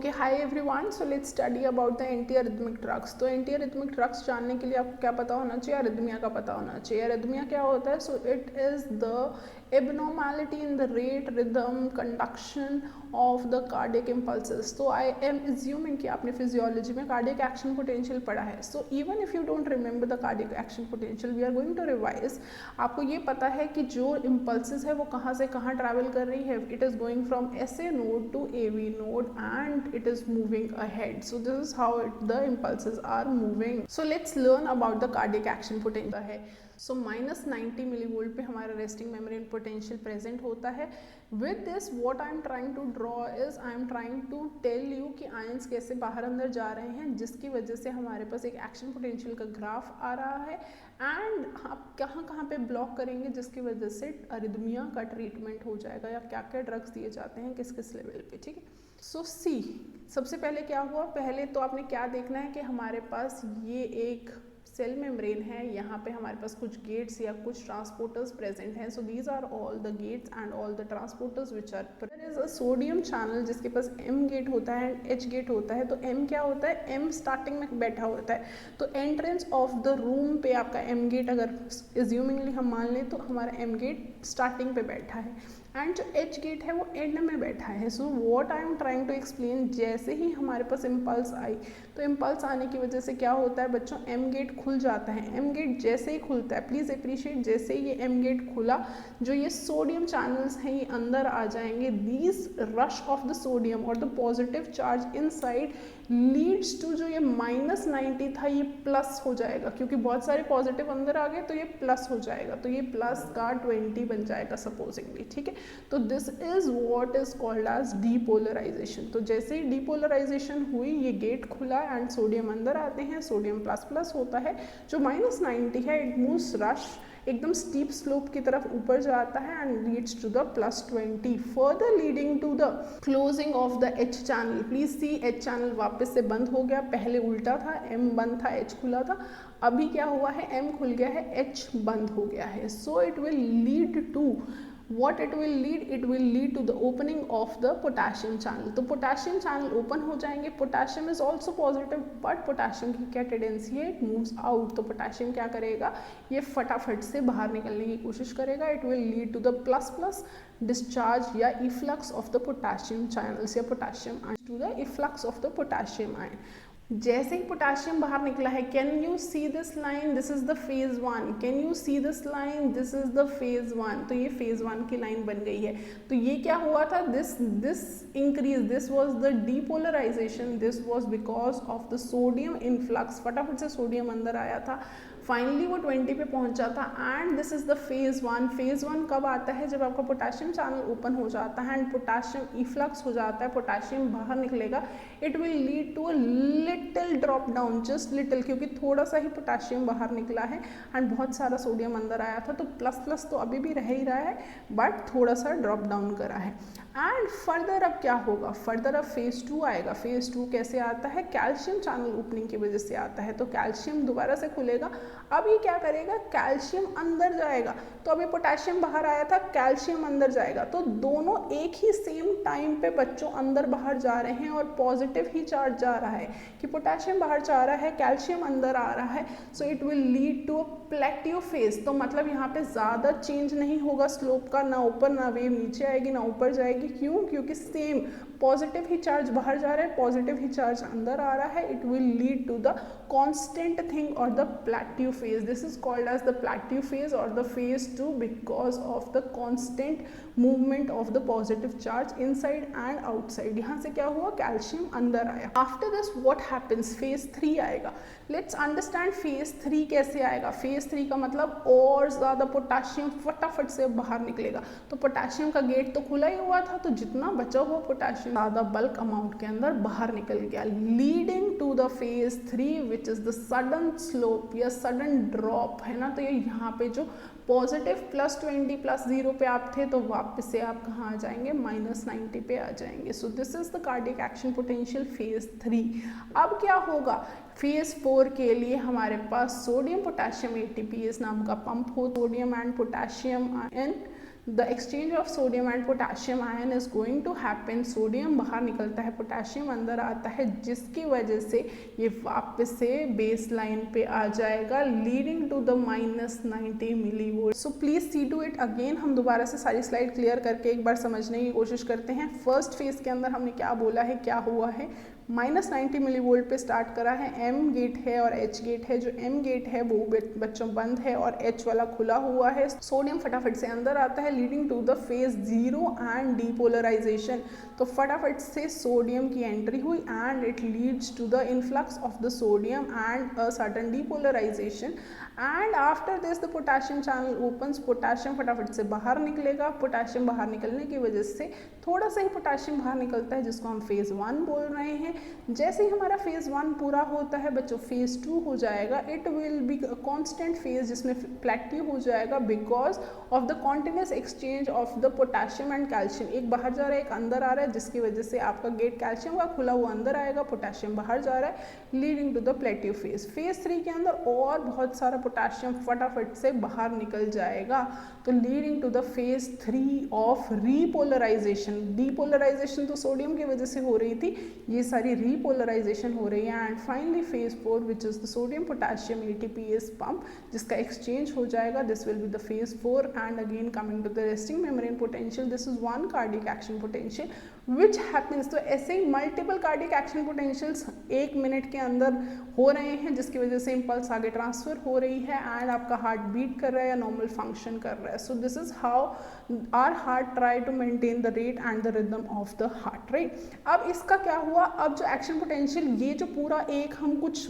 Okay, hi everyone. So let's study about the antiarrhythmic drugs. तो antiarrhythmic drugs जानने के लिए आपको क्या पता होना चाहिए? अरिथमिया का पता होना चाहिए. अरिथमिया क्या होता है? So it is the abnormality in the rate, rhythm, conduction of the cardiac impulses. So I am assuming कि आपने physiology में cardiac action potential पढ़ा है. So even if you don't remember the cardiac action potential, we are going to revise. आपको ये पता है कि जो impulses है वो कहाँ से कहाँ travel कर रही है. It is going from SA node to AV node and it is moving ahead. So this is how the impulses are moving. So let's learn about the cardiac action potential है. So minus 90 millivolt पे हमारा resting membrane potential present होता है. With this what I am trying to draw is I am trying to tell you कि ions कैसे बाहर अंदर जा रहे हैं, जिसकी वजह से हमारे पास एक action potential का ग्राफ आ रहा है. एंड आप कहाँ कहाँ पे ब्लॉक करेंगे जिसकी वजह से अरिथमिया का ट्रीटमेंट हो जाएगा, या क्या क्या ड्रग्स दिए जाते हैं किस किस लेवल पे. ठीक है. सो सी सबसे पहले क्या हुआ, पहले तो आपने क्या देखना है कि हमारे पास ये एक सेल मेम्ब्रेन है, यहाँ पे हमारे पास कुछ गेट्स या कुछ ट्रांसपोर्टर्स प्रेजेंट हैं. So these are all the gates and all the transporters which are. There is a sodium channel जिसके पास M गेट होता है एंड H गेट होता है. तो M क्या होता है, M स्टार्टिंग में बैठा होता है. तो एंट्रेंस ऑफ द रूम पे आपका M गेट अगर एज्यूमिंगली हम मान लें तो हमारा M गेट स्टार्टिंग पे बैठा है एंड जो H गेट है वो एंड में बैठा है. So what I am trying to explain, जैसे ही हमारे पास इम्पल्स आई तो इम्पल्स आने की वजह से क्या होता है बच्चों, M गेट खुल जाता है. M गेट जैसे ही खुलता है, प्लीज़ अप्रिशिएट, जैसे ही ये M गेट खुला जो ये सोडियम चैनल्स हैं ये अंदर आ जाएंगे. These rush of the sodium और the positive charge inside leads to, जो ये माइनस 90 था ये प्लस हो जाएगा, क्योंकि बहुत सारे पॉजिटिव अंदर आ गए तो ये प्लस हो जाएगा. तो ये प्लस का 20 बन जाएगा सपोजिंगली. ठीक है. तो this is what is called as depolarization. तो जैसे ही डीपोलराइजेशन हुई ये गेट खुला एंड सोडियम अंदर आते हैं, सोडियम प्लस प्लस होता है. जो माइनस 90 है इट मूव्स रश एकदम स्टीप स्लोप की तरफ ऊपर जाता है and leads to the plus 20, further leading to the closing of the H channel. Please see H channel वापस से बंद हो गया, पहले उल्टा था, M बंद था H खुला था. अभी क्या हुआ है, M खुल गया है H बंद हो गया है. So it will lead to what it will lead to the opening of the potassium channel. तो potassium channel open हो जाएंगे. potassium is also positive but potassium की क्या टेंडेंसी है, it moves out. तो potassium क्या करेगा, ये फटाफट से बाहर निकलने की कोशिश करेगा. it will lead to the plus plus discharge या efflux of the potassium channels या potassium ion to the efflux of the potassium ion. जैसे ही पोटाशियम बाहर निकला है, can you see this line, this is the phase 1. Can you see this line, this is the phase 1. तो ये phase 1 की line बन गई है. तो ये क्या हुआ था, this increase, this was the depolarization, this was because of the sodium influx. फटाफट से सोडियम अंदर आया था, फाइनली वो 20 पे पहुंचा था and this is the phase 1. Phase 1 कब आता है, जब आपका पोटाशियम चैनल ओपन हो जाता है एंड पोटाशियम इफ्लक्स हो जाता है, पोटाशियम बाहर निकलेगा. It will lead to a little drop down, just little, क्योंकि थोड़ा सा ही पोटाशियम बाहर निकला है एंड बहुत सारा सोडियम अंदर आया था. तो प्लस प्लस तो अभी भी रह ही रहा है बट थोड़ा सा ड्रॉप डाउन करा है. एंड फर्दर अब क्या होगा, फर्दर अब फेज 2 आएगा. फेज 2 कैसे आता है, कैल्शियम चैनल ओपनिंग की वजह से आता है. तो कैल्शियम दोबारा से खुलेगा. अब ये क्या करेगा, कैल्शियम अंदर जाएगा. तो अभी पोटेशियम बाहर आया था, कैल्शियम अंदर जाएगा. तो दोनों एक ही सेम टाइम पे बच्चों अंदर बाहर जा रहे हैं और पॉजिटिव ही चार्ज जा रहा है कि पोटेशियम बाहर जा रहा है, कैल्शियम अंदर आ रहा है. So it will lead to a plateau phase. तो मतलब यहाँ पे ज़्यादा चेंज नहीं होगा स्लोप का, ना ऊपर ना वेव नीचे आएगी ना ऊपर जाएगी. क्यों, क्योंकि सेम पॉजिटिव ही चार्ज बाहर जा रहा है, पॉजिटिव ही चार्ज अंदर आ रहा है. It will lead to the constant thing और the plateau phase. This is called as the plateau phase or the phase 2 because of the constant movement of the positive charge inside and outside. यहाँ से क्या हुआ, calcium अंदर आया. After this what happens, phase 3 आएगा. Let's understand phase 3 कैसे आएगा. phase 3 का मतलब और ज़्यादा पोटाशियम फटाफट से बाहर निकलेगा. तो पोटाशियम का गेट तो खुला ही हुआ था, तो जितना बचा हुआ पोटाशियम ज़्यादा बल्क अमाउंट के अंदर बाहर निकल गया, leading to the phase 3 which is the sudden slope या सडन ड्रॉप है ना. तो ये यहाँ पे जो पॉजिटिव प्लस 20 प्लस 0 पे आप थे तो वापस से आप कहाँ आ जाएंगे, माइनस 90 पे आ जाएंगे. सो this is the cardiac action potential phase 3. अब क्या होगा, फेज 4 के लिए हमारे पास सोडियम पोटेशियम ATPase नाम का पंप हो, sodium and potassium ion the exchange of sodium and potassium ion is going to happen. Sodium बाहर निकलता है, पोटेशियम अंदर आता है, जिसकी वजह से ये वापस से बेस लाइन पे आ जाएगा, leading to the -90 millivolt. So please see to it again. हम दोबारा से सारी स्लाइड क्लियर करके एक बार समझने की कोशिश करते हैं। फर्स्ट फेज के अंदर हमने क्या बोला है, क्या हुआ है, -90 मिलीवोल्ट पे स्टार्ट करा है, एम गेट है और एच गेट है। जो एम गेट है वो बच्चों बंद है और एच वाला खुला हुआ है। सोडियम फटाफट से अंदर आता है, leading to the phase 0 and depolarization. तो फटाफट से सोडियम की एंट्री हुई and it leads to the influx of the sodium and a certain depolarization and after this the potassium channel opens. Potassium फटाफट से बाहर निकलेगा। पोटेशियम बाहर निकलने की वजह से थोड़ा सा ही पोटेशियम बाहर निकलता है, जिसको हम फेज 1 बोल रहे हैं। जैसे ही हमारा फेज 1 पूरा होता है बच्चों, फेज 2 हो जाएगा। It will be constant phase, जिसमें प्लेट्यू हो जाएगा because of the continuous exchange of the potassium and calcium. एक बाहर जा रहा है, एक अंदर आ रहा है, जिसकी वजह से आपका गेट कैल्शियम का खुला हुआ अंदर आएगा, पोटेशियम बाहर जा रहा है, leading to the plateau phase. Phase 3 के अंदर और बहुत सारा पोटेशियम फटाफट से बाहर निकल जाएगा, तो leading to the phase 3 of repolarization. Depolarization तो सोडियम की वजह से हो रही थी, ये सारी रीपोलराइजेशन हो रही है। And finally phase 4 which is the sodium potassium ATPase pump, जिसका एक्सचेंज हो जाएगा। This will be the phase 4 and again coming to the resting membrane potential, this is one cardiac action potential which happens. तो ऐसे ही multiple cardiac action potentials 1 minute के अंदर हो रहे हैं, जिसकी वजह से इम्पल्स आगे ट्रांसफर हो रही है एंड आपका हार्ट बीट कर रहा है या नॉर्मल फंक्शन कर रहा है। So this is how our heart try to maintain the rate and the rhythm of the heart rate. अब इसका क्या हुआ, अब जो एक्शन पोटेंशियल ये जो पूरा एक हम कुछ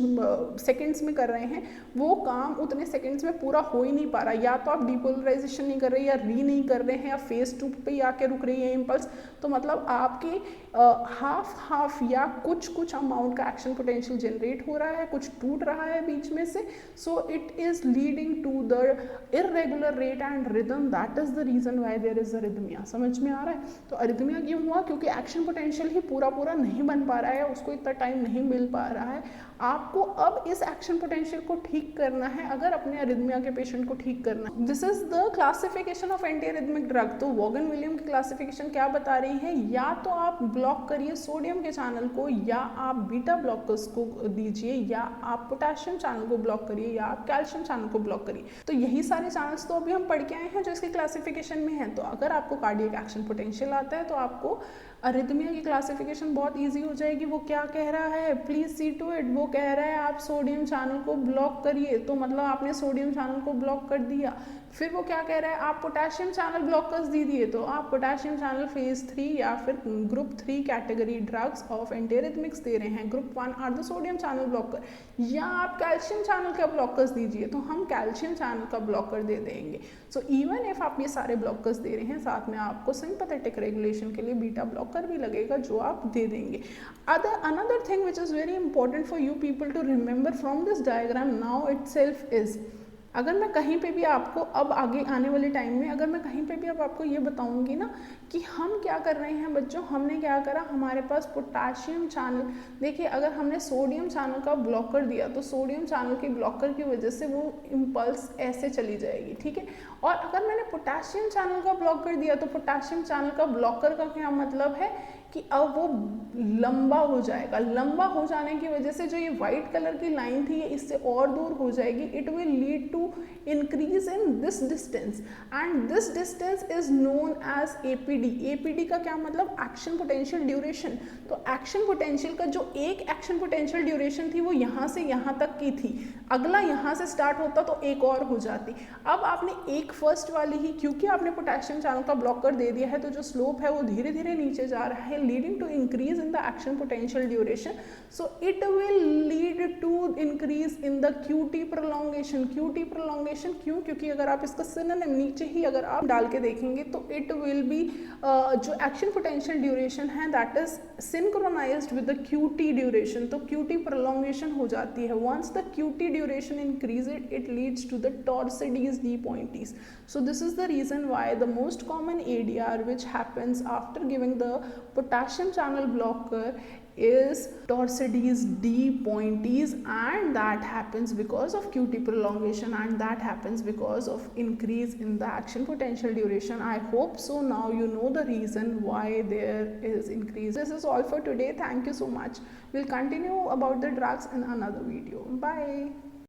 सेकेंड्स में कर रहे हैं, वो काम उतने सेकेंड्स में पूरा हो ही नहीं पा रहा। या तो आप डीपोलराइजेशन नहीं कर रहे, या री नहीं कर रहे हैं, या फेज 2 पे ही आके रुक रही है इम्पल्स। तो मतलब आपके हाफ या कुछ अमाउंट का एक्शन पोटेंशियल जनरेट हो रहा है, कुछ टूट रहा है बीच में से। So it is leading to the irregular rate and rhythm, that is the reason why there is arrhythmia. समझ में आ रहा है? तो अरिथमिया क्यों हुआ? क्योंकि एक्शन पोटेंशियल ही पूरा नहीं बन पा रहा है, उसको इतना टाइम नहीं मिल पा रहा है। आपको अब इस एक्शन पोटेंशियल को ठीक करना है, अगर अपने अरिथमिया के पेशेंट को ठीक करना है। This is the classification of anti arrhythmic drug. तो वॉगन विलियम की क्लासिफिकेशन क्या बता रही है, या तो आप ब्लॉक करिए सोडियम के चैनल को, या आप बीटा ब्लॉकर्स को दीजिए, या आप पोटेशियम चैनल को ब्लॉक करिए, या आप कैल्शियम चैनल को ब्लॉक करिए। तो यही सारे चैनल्स तो अभी हम पढ़ के आए हैं जो इसके क्लासिफिकेशन में है। तो अगर आपको कार्डियक एक्शन पोटेंशियल आता है तो आपको अरिथमिया की क्लासिफिकेशन बहुत इजी हो जाएगी। वो क्या कह रहा है, प्लीज सी टू इट। वो कह रहा है आप सोडियम चैनल को ब्लॉक करिए, तो मतलब आपने सोडियम चैनल को ब्लॉक कर दिया। फिर वो क्या कह रहा है, आप पोटेशियम चैनल ब्लॉकर्स दीजिए, तो आप पोटेशियम चैनल फेज 3 या फिर group 3 category drugs of antiarrhythmics दे रहे हैं। Group 1 are the sodium channel blocker. या आप कैल्शियम चैनल का ब्लॉकर्स दीजिए, तो हम कैल्शियम चैनल का ब्लॉकर दे देंगे। सो इवन इफ आप ये सारे ब्लॉकर्स दे रहे हैं, साथ में आपको सिंपैथेटिक रेगुलेशन के लिए बीटा ब्लॉकर भी लगेगा जो आप दे देंगे। Another thing which is very important for you people to remember from this diagram now itself is, अगर मैं कहीं पे भी आपको अब आगे आने वाले टाइम में अगर मैं कहीं पे भी अब आपको ये बताऊंगी ना कि हम क्या कर रहे हैं बच्चों, हमने क्या करा, हमारे पास पोटेशियम चैनल, देखिए अगर हमने सोडियम चैनल का ब्लॉकर दिया तो सोडियम चैनल के ब्लॉकर की वजह से वो इम्पल्स ऐसे चली जाएगी, ठीक है। और अगर मैंने पोटेशियम चैनल का ब्लॉकर दिया तो पोटेशियम चैनल का ब्लॉकर का क्या मतलब है कि अब वो लंबा हो जाएगा। लंबा हो जाने की वजह से जो ये वाइट कलर की लाइन थी ये इससे और दूर हो जाएगी। It will lead to increase in this distance and this distance is known as APD. APD का क्या मतलब, एक्शन पोटेंशियल ड्यूरेशन। तो एक्शन पोटेंशियल का जो एक एक्शन पोटेंशियल ड्यूरेशन थी वो यहाँ से यहाँ तक की थी, अगला यहाँ से स्टार्ट होता तो एक और हो जाती। अब आपने एक फर्स्ट वाली ही, क्योंकि आपने पोटेशियम चैनल का ब्लॉकर दे दिया है तो जो स्लोप है वो धीरे धीरे नीचे जा रहा है, leading to increase in the action potential duration. So it will lead to increase in the QT prolongation. QT prolongation क्यों? क्योंकि अगर आप इसका synonym नीचे ही अगर आप डाल के देखेंगे तो it will be जो action potential duration है that is synchronized with the QT duration. तो QT prolongation हो जाती है। Once the QT duration increases, it leads to the Torsades D pointes. So this is the reason why the most common ADR which happens after giving the potassium channel blocker is Torsades D pointees, and that happens because of QT prolongation, and that happens because of increase in the action potential duration. I hope so now you know the reason why there is increase. This is all for today. Thank you so much. We'll continue about the drugs in another video. Bye.